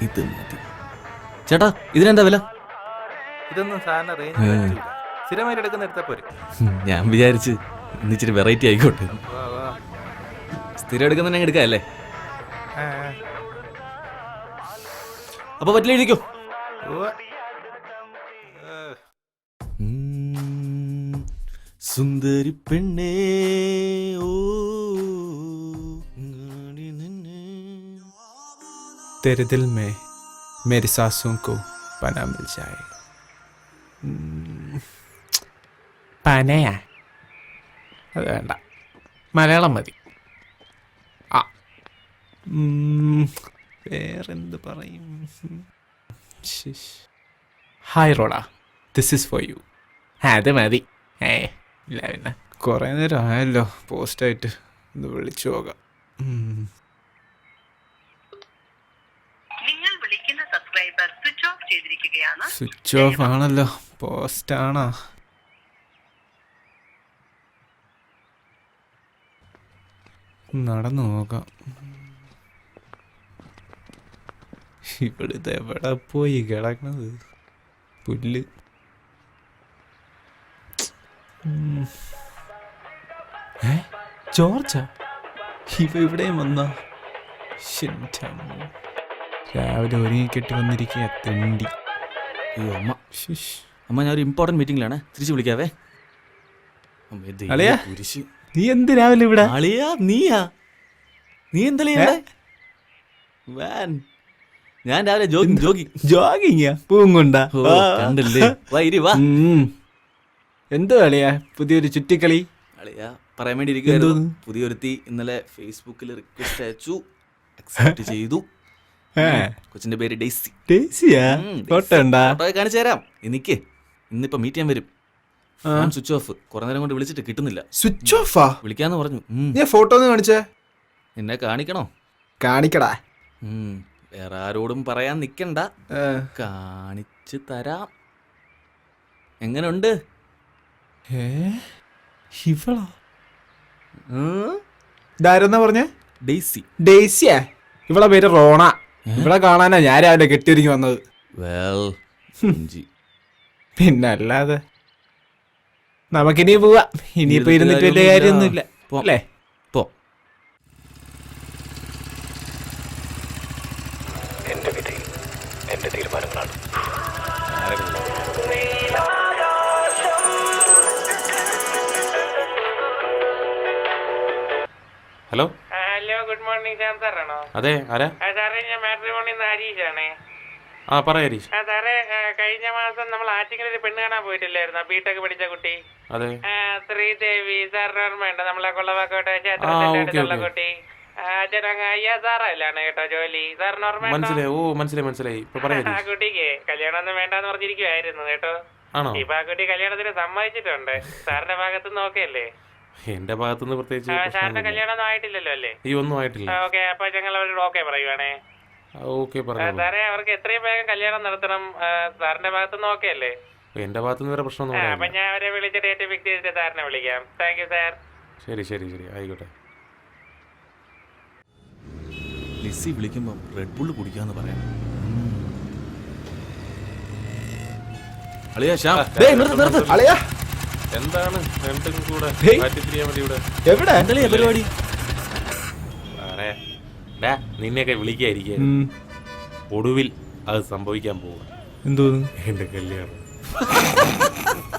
ഇത് മതി. ചേട്ടാ ഇതിനെന്താ വില? ഇതൊന്നും സാറിന് റേഞ്ച് സ്ഥിരമായിട്ട് എടുക്കുന്ന എടുത്താൽ പോരെ. ഞാൻ വിചാരിച്ച് ഇന്നിച്ചിരി വെറൈറ്റി ആയിക്കോട്ടെ. സ്ഥിരം എടുക്കുന്ന എടുക്കാം അല്ലേ? അപ്പൊ പറ്റില്ല, എഴുതിക്കോ. സുന്ദരി പെണ്ണേ ഓ तेरे दिल में मेरी सांसों को पना मिल जाए. പനയാ? അത് വേണ്ട, മലയാളം മതി. ആ വേറെന്ത് പറയും? ഹായ് റോഡാ, ദിസ് ഈസ് ഫോർ യു. അത് മതി. ഇല്ല പിന്നെ കുറേ നേരം ആയല്ലോ പോസ്റ്റായിട്ട്, ഒന്ന് വിളിച്ചു പോകാം. സ്വിച്ച് ഓഫ് ആണല്ലോ, പോസ്റ്റാണോ? നടന്നു നോക്കാം. ഇവിടുത്തെ എവിടെ പോയി കിടക്കണത്? പുല്ല്. ജോർജാ? ഇവ ഇവിടെയും വന്നാ? രാവിലെ ഒരുങ്ങിക്കെട്ടി വന്നിരിക്കുക തെണ്ടി. അയ്യോ അമ്മ, അമ്മ ഞാൻ ഒരു ഇമ്പോർട്ടൻറ്റ് മീറ്റിംഗിലാണ്, തിരിച്ചു വിളിക്കാവേ. അളിയാ, നീ എന്ത് രാവിലെ ഇവിടെ? അളിയാ നീയാ? നീ എന്തല്ലേ ഇവിടെ? ഞാൻ രാവിലെ ജോഗിങ്ങാ? പൂവും കൊണ്ടാ? കണ്ടല്ലേ? വാ. എന്തോ അളിയാ പുതിയൊരു ചുറ്റിക്കളി? അളിയാ പറയാൻ വേണ്ടി ഇരിക്കുവായിരുന്നു. പുതിയൊരുത്തി ഇന്നലെ ഫേസ്ബുക്കിൽ റിക്വസ്റ്റ് അയച്ചു, അക്സെപ്റ്റ് ചെയ്തു. കൊച്ചിന്റെ പേര് ഡെയ്സി. ഡെയ്സിയാ? ഫോട്ടോ കാണിച്ചു തരാം. എനിക്ക് ഇന്നിപ്പോ മീറ്റ് ചെയ്യാൻ വരും. സ്വിച്ച് ഓഫ്, കുറെ നേരം കൊണ്ട് വിളിച്ചിട്ട് കിട്ടുന്നില്ല. സ്വിച്ച് ഓഫാ? വിളിക്കാന്ന് പറഞ്ഞു. ഞാൻ ഫോട്ടോ ഒന്ന് കാണിച്ചേ. നിന്നെ കാണിക്കണോ? കാണിക്കടാ. വേറെ ആരോടും പറയാൻ നിക്കണ്ട, കാണിച്ചു തരാം. എങ്ങനുണ്ട്? ഇവളാ? ഇതാരെന്നാ പറഞ്ഞേ? ഡെയ്സി. ഡെയ്സിയാ? ഇവളെ പേര് റോണ. ഇവിടെ കാണാനാ ഞാൻ രാവിലെ കെട്ടിയൊരുങ്ങി വന്നത്. പിന്നെ അല്ലാതെ നമുക്കിനി പോവാ. ഇനിയിപ്പോ ഇരുന്നിട്ട് വലിയ കാര്യമൊന്നുമില്ല അല്ലേ? പോ. എന്റെ വിധി എന്റെ തീരുമാനങ്ങളാണ്. Hello hello, good morning. Shyam സാറാണോ? അതെ, ആരാ? സാറേ, ഞാൻ മാട്രിമോണിന്ന് ഹരീഷാണേ. ആ പറ ഹരീഷ്. സാറേ, കഴിഞ്ഞ മാസം നമ്മൾ ആറ്റിങ്ങിൽ ഒരു പെണ്ണ് കാണാൻ പോയിട്ടില്ലായിരുന്നു? ബിടെക് പഠിച്ച കുട്ടി. അതെ. ശ്രീദേവി സാറിന് ഓർമ്മയുണ്ട്? നമ്മളെ കൊള്ളവാക്കോട്ടെ ക്ഷേത്രത്തിന്റെ അടുത്തുള്ള കുട്ടി. സാറല്ലാണ് കേട്ടോ ജോലി. സാറിന് ഓർമ്മയുണ്ടോ? മനസ്സിലായി. ആ കുട്ടിക്ക് കല്യാണം ഒന്നും വേണ്ടാന്ന് പറഞ്ഞിരിക്കുവായിരുന്നു കേട്ടോ. ഇപ്പൊ ആ കുട്ടി കല്യാണത്തിന് സമ്മതിച്ചിട്ടുണ്ട്. സാറിന്റെ ഭാഗത്ത് നോക്കിയല്ലേ? എന്റെ ഭാഗത്തുനിന്ന് പ്രത്യേകിച്ച് സാറിന്റെ കല്യാണം ഒന്നും ആയിട്ടില്ലല്ലോ അല്ലേ? ഒന്നും ആയിട്ടില്ല. ഓക്കെ, അപ്പൊ ഞങ്ങൾ അവരോട് ഓക്കെ പറയുവാണേ. സാറേ, അവർക്ക് എത്രയും വേഗം കല്യാണം നടത്തണം. സാറിന്റെ ഭാഗത്തുനിന്ന് ഓക്കെ അല്ലേ? എന്റെ ഭാഗത്തുനിന്ന് വേറെ പ്രശ്നമൊന്നും. അപ്പൊ ഞാൻ അവരെ വിളിച്ച് ഡേറ്റ് ഫിക്സ് ചെയ്തിട്ട് സാറിനെ വിളിക്കാം. Thank you sir. ശരി ആയിക്കോട്ടെ. ലിസി വിളിക്കുമ്പോ റെഡ് ബുള്ള് കുടിക്കാന്ന് പറയാം. അളിയാ ശ്യാം, അളിയാ എന്താണ് രണ്ടും കൂടെ മാറ്റിത്തിരിയാൻ വേണ്ടി ഇവിടെ എവിടെ പരിപാടി? നിന്നെയൊക്കെ വിളിക്കാതിരിക്കുക. ഒടുവിൽ അത് സംഭവിക്കാൻ പോവുക. എന്തോന്ന്? എന്റെ കല്യാണം.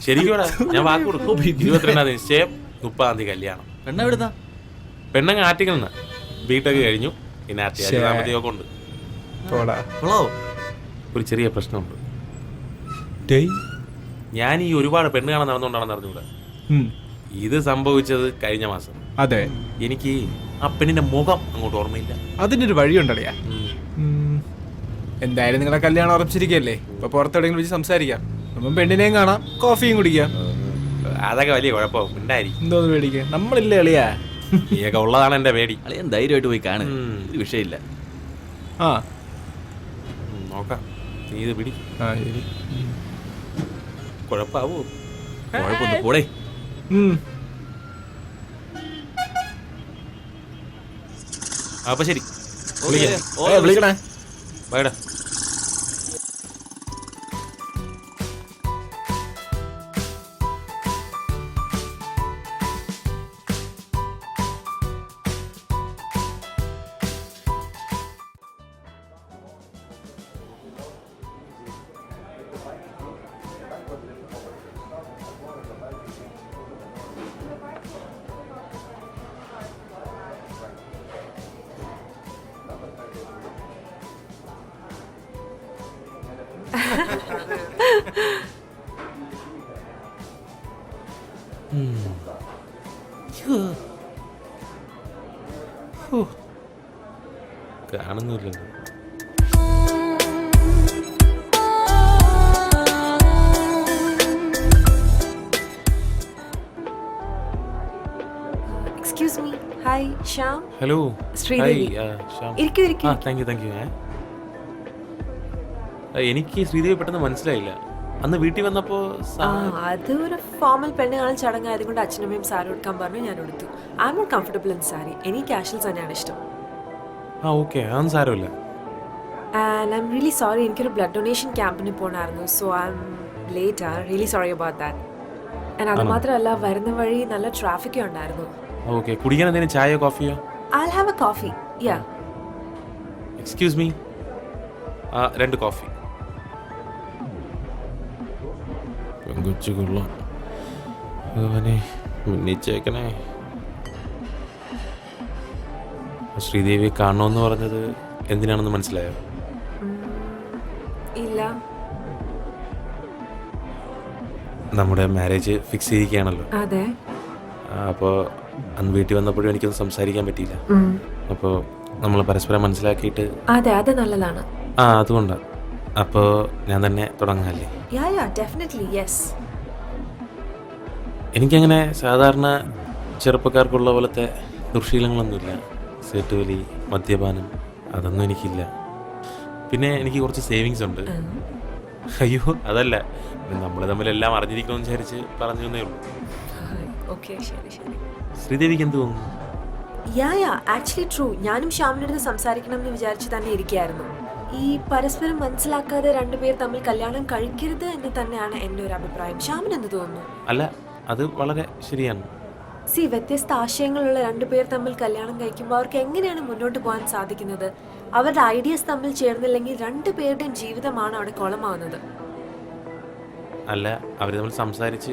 ശരിക്കൂടാ, ഞാൻ വാക്ക് കൊടുക്കും. 22 നിശ്ചയം, 30 കല്യാണം. പെണ്ണെവിടുന്നാ? പെണ്ണങ്ങ് ആറ്റിങ്ങിൽ നിന്ന്. ബിടെക് കഴിഞ്ഞു. പിന്നെ അത്യാവശ്യം സാമ്പത്തികമൊക്കെ ഉണ്ട്. ഒരു ചെറിയ പ്രശ്നമുണ്ട്. ഞാൻ ഈ ഒരുപാട് പെണ്ണ് കാണാൻ നടന്നുകൊണ്ടാണെന്ന് അറിഞ്ഞൂടാ. ഇത് സംഭവിച്ചത് കഴിഞ്ഞ മാസം. അതെ. എനിക്ക് ആ പെണ്ണിന്റെ മുഖം അങ്ങോട്ട് ഓർമ്മയില്ല. അതിനൊരു വഴിയുണ്ടല്ലേ? എന്തായാലും നിങ്ങളെ കല്യാണം ഉറപ്പിച്ചിരിക്കല്ലേ? ഇപ്പൊ പുറത്തെവിടെയെങ്കിലും വെച്ച് സംസാരിക്കാം. അപ്പം പെണ്ണിനെയും കാണാം, കോഫിയും കുടിക്കാം. അതൊക്കെ വലിയ കുഴപ്പം ഉണ്ടായിരിക്കും. എന്തോന്ന് പേടിക്കാം? നമ്മളില്ലേ അളിയാ? നീയൊക്കെ ഉള്ളതാണ് എന്റെ പേടി. അളിയൻ ധൈര്യമായിട്ട് പോയി കാണും, ഒരു വിഷയമില്ല. നോക്കാം, നീ ഇത് പിടി. ശരി. കുഴപ്പാവോ? കുഴപ്പമൊന്നും പോടേ. അപ്പൊ ശരി, വിളിക്കണേ. ബൈഡാ. കാണുന്നില്ലല്ലോ. Excuse me. Hi Shyam. Hello. Sridevi. ഇരിക്കൂ ഇരിക്കൂ. Thank you. എനിക്ക് ശ്രീദേവി പെട്ടെന്ന് മനസ്സിലായില്ല. അന്ന് വീട്ടിൽ വന്നപ്പോ അത് ഒരു ഫോർമൽ പെണ്ണ് കാണാൻ ചടങ്ങായതുകൊണ്ട് അച്ഛനമ്മയും സാരി എടുക്കാൻ പറഞ്ഞു, ഞാൻ എടുത്തു. I'm not comfortable in sari. എനിക്ക് കാഷ്വൽസ് തന്നെയാണ് ഇഷ്ടം. ഓക്കെ, അതൊന്നും സാരമില്ല. And I'm really sorry, എനിക്കൊരു ബ്ലഡ് ഡൊണേഷൻ ക്യാമ്പിന് പോകണമായിരുന്നു. So I'm late. I really sorry about that. And അത് മാത്രമല്ല, വരുന്ന വഴി നല്ല ട്രാഫിക്കും ഉണ്ടായിരുന്നു. ഓക്കെ, കുടിക്കാൻ എന്തെങ്കിലും ചായയോ കോഫിയോ? I'll have a coffee. Yeah. Excuse me. 2 coffee. പെങ്കൊച്ചുകൊള്ളാം. അവനെ മുന്നിച്ചേക്കണേ. ശ്രീദേവിയെ കാണണമെന്ന് പറഞ്ഞത് എന്തിനാണെന്ന് മനസ്സിലായോ? ഇല്ല. നമ്മുടെ മാരേജ് ഫിക്സ് ചെയ്തിരിക്കുകയാണല്ലോ. അതെ. അപ്പോൾ അന്ന് വീട്ടിൽ വന്നപ്പോഴും എനിക്കൊന്നും സംസാരിക്കാൻ പറ്റിയില്ല. അപ്പോൾ നമ്മൾ പരസ്പരം മനസ്സിലാക്കിയിട്ട്. അതെ, അത് നല്ലതാണ്. അതുകൊണ്ടാണ്. അപ്പോൾ ഞാൻ തന്നെ തുടങ്ങാല്ലേ? Definitely yes. എനിക്കങ്ങനെ സാധാരണ ചെറുപ്പക്കാർക്കുള്ള പോലത്തെ ദുർശീലങ്ങളൊന്നുമില്ല. സീറ്റ് വലി, മദ്യപാനം, അതൊന്നും എനിക്കില്ല. പിന്നെ എനിക്ക് കുറച്ച് സേവിങ്സ് ഉണ്ട്. അയ്യോ അതല്ല, നമ്മൾ തമ്മിലെല്ലാം അറിഞ്ഞിരിക്കണമെന്ന് വിചാരിച്ച് പറഞ്ഞു തന്നേ ഉള്ളൂ. ശ്രീദേവിക്ക് എന്ത് തോന്നുന്നു? Actually true. ഞാനും ശ്യാമിൻ്റെ അടുത്ത് സംസാരിക്കണം എന്ന് വിചാരിച്ച് തന്നെ ഇരിക്കുകയായിരുന്നു. ഈ പരസ്പരം മനസ്സിലാക്കാതെ രണ്ടുപേർ തമ്മിൽ കല്യാണം കഴിക്കരുത് എന്ന് തന്നെയാണ് എൻ്റെ ഒരു അഭിപ്രായം. ശ്യാമിന് എന്ത് തോന്നുന്നു? അല്ല, അത് വളരെ ശരിയാണ്. വ്യത്യസ്ത ആശയങ്ങളുള്ള രണ്ടുപേർ തമ്മിൽ കല്യാണം കഴിക്കുമ്പോൾ അവർക്ക് എങ്ങനെയാണ് മുന്നോട്ട് പോകാൻ സാധിക്കുന്നത്? അവരുടെ ഐഡിയസ് തമ്മിൽ ചേർന്നില്ലെങ്കിൽ രണ്ടുപേരുടെയും ജീവിതമാണ് അവിടെ കുളമാവുന്നത്. അല്ല, അവർ തമ്മിൽ സംസാരിച്ച്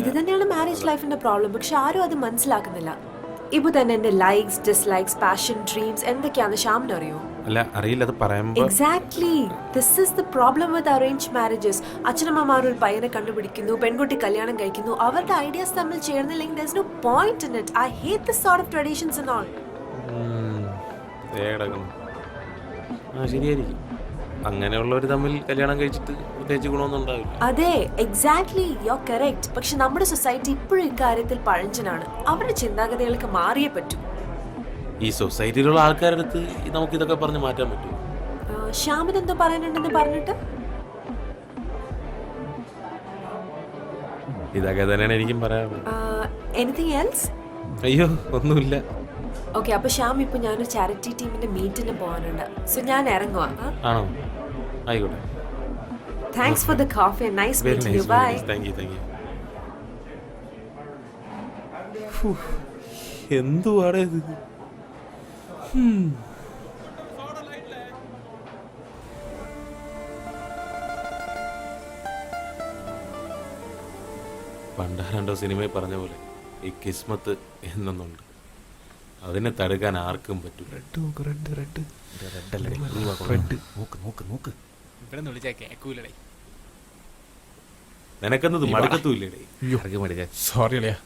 ഇത് തന്നെയാണ് മാരേജ് ലൈഫിന്റെ പ്രോബ്ലം. പക്ഷെ ആരും അത് മനസ്സിലാക്കുന്നില്ല. ഇപ്പൊ തന്നെ എന്റെ ലൈക്സ്, ഡിസ്ലൈക്സ്, പാഷൻ, ഡ്രീംസ് എന്തൊക്കെയാണെന്ന് ശ്യാമിന് അറിയോ? അല്ല, അറിയില്ല. അത് പറയുമ്പോൾ exactly this is the problem with arrange marriages. അച്ഛനമ്മമാർ ഒരു പയ്യനെ കണ്ടുപിടിക്കുന്നു, പെൺകുട്ടി കല്യാണം കഴിക്കുന്നു. അവരുടെ ഐഡിയാസ് തമ്മിൽ ചേർന്നില്ലെങ്കിൽ there is no point in it. I hate this sort of traditions and all. ശരിയായിരിക്കും. അങ്ങനെയുള്ളവർ തമ്മിൽ കല്യാണം കഴിച്ചിട്ട് പ്രത്യേകിച്ച് ഗുണമൊന്നും ഉണ്ടാവില്ല. അതെ, എക്സാക്ട്ലി, യു ആർ കറക്റ്റ്. പക്ഷെ നമ്മുടെ സൊസൈറ്റി ഇപ്പോഴും ഇക്കാര്യത്തിൽ പഴഞ്ചനാണ്. അവരുടെ ചിന്താഗതികൾക്ക് മാറിയേ പറ്റൂ. ഈ സൊസൈറ്റിയിലുള്ള ആൾക്കാരുടെ അടുത്ത് നമുക്ക് ഇതൊക്കെ പറഞ്ഞ് മാറ്റാൻ പറ്റും. ശ്യാമിന് എന്തോ പറയാനുണ്ടെന്ന് പറഞ്ഞിട്ട്. ഇതൊക്കെ തന്നെയാണ് എനിക്കും പറയാനുള്ളത്. Anything else? അയ്യോ, ഒന്നുമില്ല. ഓക്കെ, അപ്പൊ ശ്യാം, ഇപ്പൊ ഞാനൊരു ചാരിറ്റി ടീമിന്റെ മീറ്റിന് പോകാനുണ്ട്. സോ ഞാൻ ഇറങ്ങുവാ. ആണോ? ആയിക്കോട്ടെ. Thanks for the coffee and nice meeting you. Bye. Thank you. എന്തുവാടേ ഇത്? പണ്ടാരണ്ടോ സിനിമയിൽ പറഞ്ഞ പോലെ ഈ കിസ്മത്ത് എന്നൊന്നുണ്ട്. അതിനെ തടുക്കാൻ ആർക്കും പറ്റും. നിനക്കെന്നത് മടുക്കത്തൂല്ലേ? സോറി അളിയാ.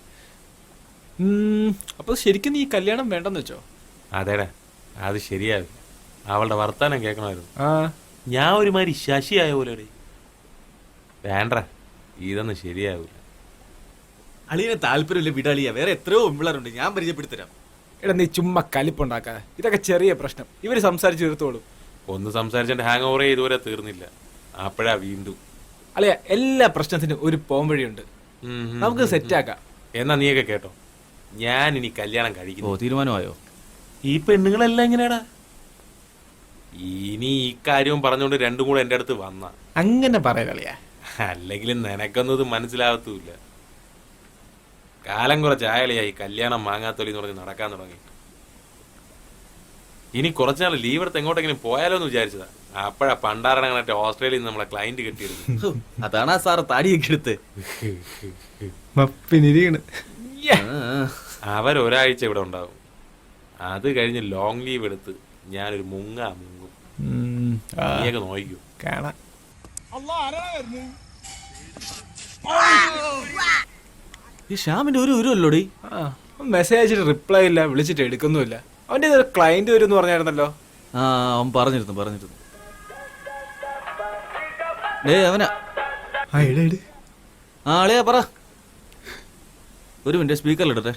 അപ്പൊ ശരിക്കും നീ കല്യാണം വേണ്ടെന്ന് വെച്ചോ? അതേടാ, അത് ശരിയാവില്ല. അവളുടെ വർത്താനം കേൾക്കണമായിരുന്നു. ഞാൻ ഒരുമാതിരി ശശിയായ പോലെ വേണ്ട, ഇതൊന്നും ശരിയാവില്ല. അളിയനെ താല്പര്യമില്ല, വിടാളിയ. വേറെ എത്രയോ പിള്ളേരുണ്ട്, ഞാൻ പരിചയപ്പെടുത്തരാം. എടാ, നീ ചുമ്മാ കലിപ്പുണ്ടാക്കാതെ. ഇതൊക്കെ ചെറിയ പ്രശ്നം, ഇവര് സംസാരിച്ച് തീർത്തോളും. ഒന്ന് സംസാരിച്ചിട്ട് ഹാങ് ഓവർ ഇതുവരെ തീർന്നില്ല. അപ്പോഴാ വീണ്ടും. അളിയ, എല്ലാ പ്രശ്നത്തിനും ഒരു പോംവഴിയുണ്ട്. നമുക്ക് സെറ്റാക്കാം. എന്നാ നീയൊക്കെ കേട്ടോ, ഞാൻ ഇനി കല്യാണം കഴിക്കുന്നു. തീരുമാനമായോ? ഈ പെണ്ണുങ്ങളെല്ലാം എങ്ങനെയാടാ? ഇനി ഈ കാര്യവും പറഞ്ഞുകൊണ്ട് രണ്ടും കൂടെ എൻ്റെ അടുത്ത് വന്ന, അങ്ങനെ പറയലളിയാ. അല്ലെങ്കിൽ നിനക്കൊന്നത് മനസ്സിലാവത്തുമില്ല. കാലം കുറച്ചായാളിയായി കല്യാണം മാങ്ങാത്തൊലി എന്ന് പറഞ്ഞ് നടക്കാൻ തുടങ്ങി. ഇനി കുറച്ചാൾ ലീവ് എടുത്ത് എങ്ങോട്ടെങ്കിലും പോയാലോ എന്ന് വിചാരിച്ചതാ. അപ്പോഴാ പണ്ടാരണ ഓസ്ട്രേലിയയിൽ നിന്ന് നമ്മളെ ക്ലയന്റ് കിട്ടിയിരുന്നു. അതാണ് ആ സാറ് താടിയൊക്കെ എടുത്ത്. മപ്പിനിരിക്കണ്. അവരൊരാഴ്ച ഇവിടെ ഉണ്ടാവും. അത് കഴിഞ്ഞ് ലോങ് ലീവ് എടുത്ത് ഞാനൊരു മുങ്ങും. നീയൊക്കെ നോക്കൂ. കാണാം. ഈ ശ്യാമിന്റെ ഒരു ഉരുവല്ലോടി. മെസ്സേജ് അയച്ചിട്ട് റിപ്ലൈ ഇല്ല, വിളിച്ചിട്ട് എടുക്കുന്നുമില്ല. അവന്റെ ക്ലയന്റ് വരും എന്ന് പറഞ്ഞായിരുന്നല്ലോ. ആ അവൻ പറഞ്ഞിരുന്നു. അവനാ. ആ അളിയാ പറ. ഒരു മിനിറ്റ് സ്പീക്കറിലിടട്ടെ.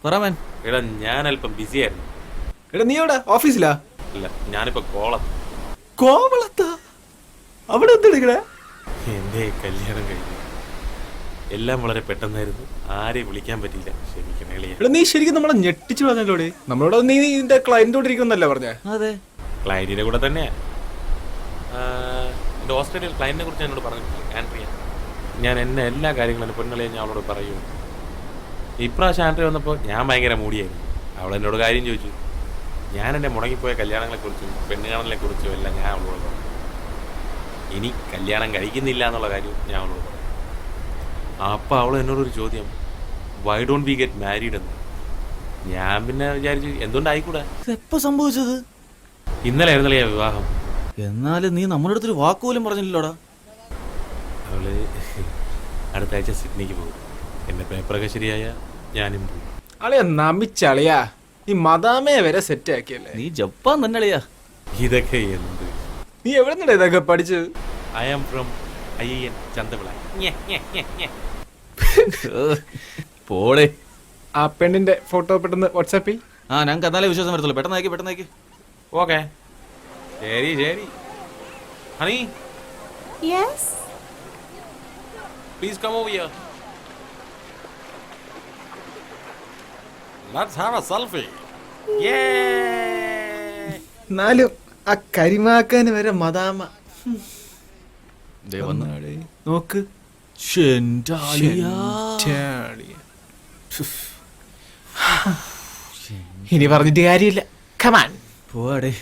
പറ മാൻ. എടാ ഞാൻ അല്പം ബിസി ആയിരുന്നു. എടാ നീ എവിടെ? ഓഫീസിലാ? ഇല്ല, ഞാനിപ്പോ കോവളത്താ? അവിടെ എന്തെടുക്കണേ? എന്റെ കല്യാണം കഴിഞ്ഞു. എല്ലാം വളരെ പെട്ടെന്നായിരുന്നു. ആരെയും വിളിക്കാൻ പറ്റിയില്ല. ക്ഷമിക്കണേ എളിയ. എടാ നീ ശരിക്കും നമ്മളെ ഞെട്ടിച്ചു പറഞ്ഞല്ലോടെ. നമ്മളോട് നീ നിന്റെ ക്ലയന്റോട് ഇരിക്കുന്നല്ലേ പറഞ്ഞേ? അതെ, ക്ലയന്റിന്റെ കൂടെ തന്നെയാ. എന്റെ ഓസ്ട്രേലിയൻ ക്ലയന്റിനെ കുറിച്ച് എന്നോട് പറഞ്ഞിട്ടില്ല ആൻഡ്രിയ. ഞാൻ എന്നെ എല്ലാ കാര്യങ്ങളും പെണ്ണുകളെ ഞാൻ അവളോട് പറയൂ. ഇപ്രാവശ്യം ആൻഡ്രിയ വന്നപ്പോൾ ഞാൻ ഭയങ്കര മൂടിയായിരുന്നു. അവൾ എന്നോട് കാര്യം ചോദിച്ചു. ഞാൻ എൻ്റെ മുടങ്ങിപ്പോയ കല്യാണങ്ങളെക്കുറിച്ചും പെണ്ണുകാണലിനെക്കുറിച്ചും എല്ലാം ഞാൻ അവളോട് പറഞ്ഞു. ഇനി കല്യാണം കഴിക്കുന്നില്ല എന്നുള്ള കാര്യം ഞാൻ അവളോട് പറഞ്ഞു. അപ്പോൾ അവൾ എന്നോടൊരു ചോദ്യം, why don't we get married എന്ന്. ഞാൻ പിന്നെ വിചാരിച്ചു എന്തുകൊണ്ടായിക്കൂടാ. എപ്പോ സംഭവിച്ചത്? ഇന്നലെ ആയിരുന്നല്ലേ വിവാഹം. എന്നാലും നീ നമ്മുടെ അടുത്തൊരു വാക്കുപോലും പറഞ്ഞില്ലല്ലോടാ. അവള് അടുത്ത ആഴ്ച സിഡ്നിക്ക് പോകും. എൻ്റെ പേപ്പറൊക്കെ ശരിയായ ഞാനും പോകും. അളിയാ നമിച്ചളിയാ, ഈ മദാമയെ വരെ സെറ്റ് ആക്കിയല്ലേ. നീ ജപ്പാൻ തന്നെ അളിയാ. ഇതൊക്കെ എന്ത്? നീ എവിടെ നിന്നാ ഇതൊക്കെ പഠിച്ചത്? I am from IIN Chanthavila. പോടെ. ആ പെണ്ണിന്റെ ഫോട്ടോ പെട്ടെന്ന് വാട്സാപ്പിൽ. ആ ഞങ്ങൾക്ക് എന്നാലേ വിശ്വാസം വരത്തുള്ളൂ. പെട്ടെന്ന് ഓക്കെ, ശരി. Honey, Yes? please come over here. Let's have a selfie. Yay! എന്നാലും ആ കരിമാക്കാന് വരെ മദാമ. നോക്ക്. ഇനി പറഞ്ഞിട്ട് കാര്യമില്ല. Come on പോവാടേ.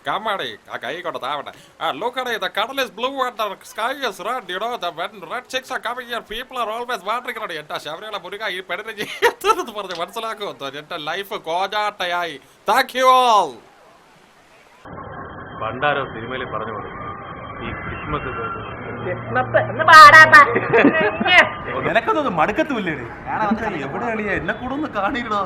Come on, I got that. Look at it, the cuddle is blue and the sky is red. You know, when red chicks are coming here, people are always wondering about it. Shavriyala Murika, you better for the Mansalako, the life of Koja Tayai. Thank you all. Bandara Simile Parano. Christmas is നിനക്കൊന്നും മടുക്കത്തുമില്ലേ? ഞാൻ എവിടെയാണ് എന്നെ കൂടെ ഒന്ന് കാണിക്കണോ?